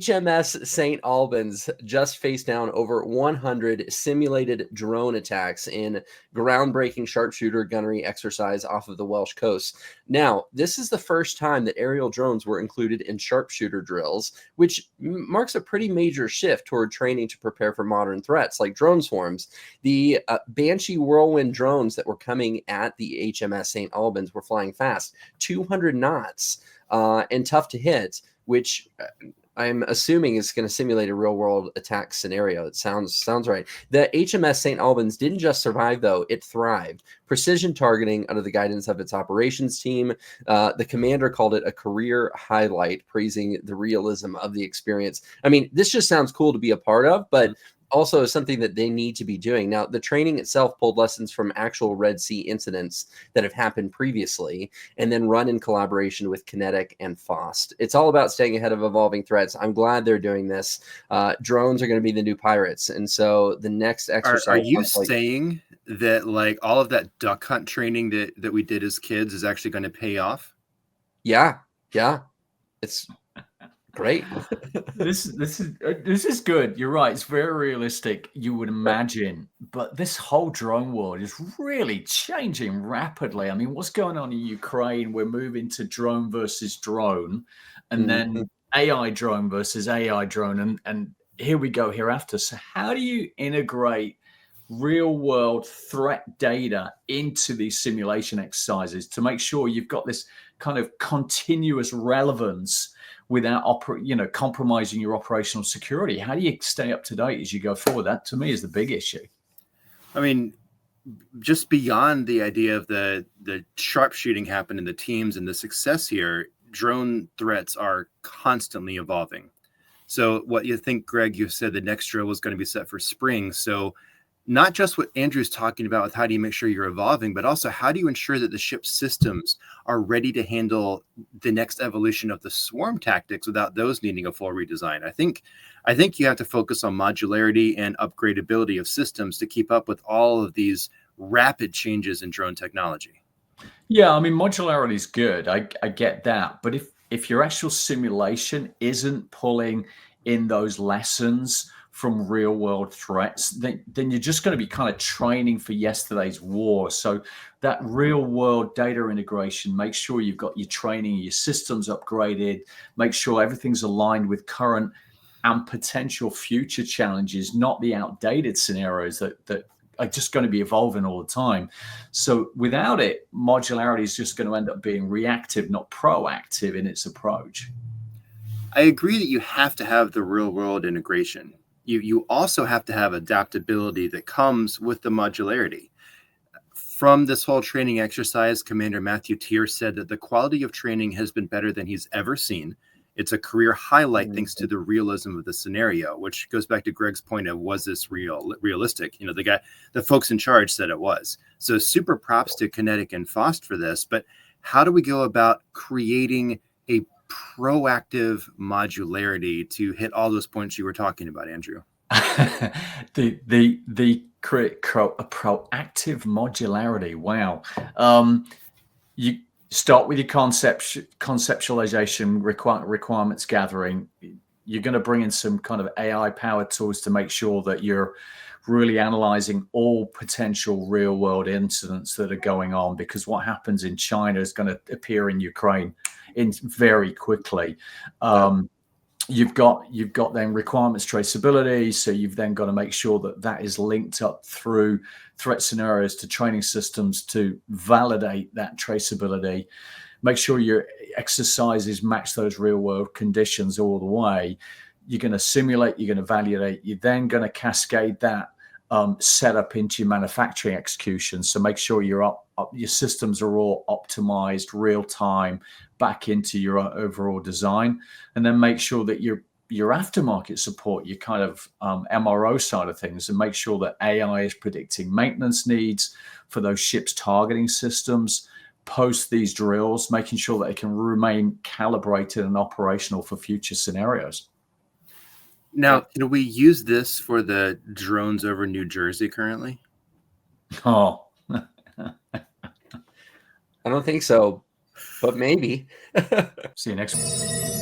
HMS St Albans just faced down over 100 simulated drone attacks in groundbreaking sharpshooter gunnery exercise off of the Welsh coast. Now, this is the first time that aerial drones were included in sharpshooter drills, which marks a pretty major shift toward training to prepare for modern threats like drone swarms. The Banshee Whirlwind drones that were coming at the HMS St Albans were flying fast, 200 knots, and tough to hit, which I'm assuming is going to simulate a real-world attack scenario. It sounds right. The HMS St Albans didn't just survive, though. It thrived. Precision targeting under the guidance of its operations team. The commander called it a career highlight, praising the realism of the experience. I mean, this just sounds cool to be a part of, but also something that they need to be doing. Now, the training itself pulled lessons from actual Red Sea incidents that have happened previously and then run in collaboration with QinetiQ and FOST. It's all about staying ahead of evolving threats. I'm glad they're doing this. Drones are going to be the new pirates. And so the next exercise... Are you saying that like all of that duck hunt training that we did as kids is actually going to pay off? Yeah. It's... great. This is good. You're right. It's very realistic, you would imagine. But this whole drone world is really changing rapidly. I mean, what's going on in Ukraine? We're moving to drone versus drone, and then AI drone versus AI drone, and here we go hereafter. So how do you integrate real world threat data into these simulation exercises to make sure you've got this kind of continuous relevance without compromising your operational security? How do you stay up to date as you go forward? That to me is the big issue. I mean, just beyond the idea of the sharpshooting happening in the teams and the success here, drone threats are constantly evolving. So what you think, Greg, you said the next drill was going to be set for spring. So not just what Andrew's talking about with how do you make sure you're evolving, but also how do you ensure that the ship's systems are ready to handle the next evolution of the swarm tactics without those needing a full redesign? I think you have to focus on modularity and upgradability of systems to keep up with all of these rapid changes in drone technology. Yeah, I mean, modularity is good. I get that. But if your actual simulation isn't pulling in those lessons from real world threats, then you're just going to be kind of training for yesterday's war. So that real world data integration, make sure you've got your training, your systems upgraded, make sure everything's aligned with current and potential future challenges, not the outdated scenarios that are just going to be evolving all the time. So without it, modularity is just going to end up being reactive, not proactive in its approach. I agree that you have to have the real world integration. You also have to have adaptability that comes with the modularity. From this whole training exercise, Commander Matthew Teare said that the quality of training has been better than he's ever seen. It's a career highlight thanks to the realism of the scenario, which goes back to Greg's point of, was this realistic? The folks in charge said it was. So super props to QinetiQ and FOST for this. But how do we go about creating a proactive modularity to hit all those points you were talking about, Andrew? the proactive modularity. Wow. You start with your conceptualization, requirements gathering. You're going to bring in some kind of AI powered tools to make sure that you're really analyzing all potential real world incidents that are going on, because what happens in China is going to appear in Ukraine very quickly. You've got then requirements traceability. So you've then got to make sure that is linked up through threat scenarios to training systems to validate that traceability. Make sure your exercises match those real world conditions all the way. You're going to simulate, you're going to validate, you're then going to cascade that setup into your manufacturing execution. So make sure your systems are all optimized real time back into your overall design, and then make sure that your aftermarket support, your kind of MRO side of things, and make sure that AI is predicting maintenance needs for those ships targeting systems post these drills, making sure that they can remain calibrated and operational for future scenarios. Now, can we use this for the drones over New Jersey currently? Oh, I don't think so, but maybe. See you next week.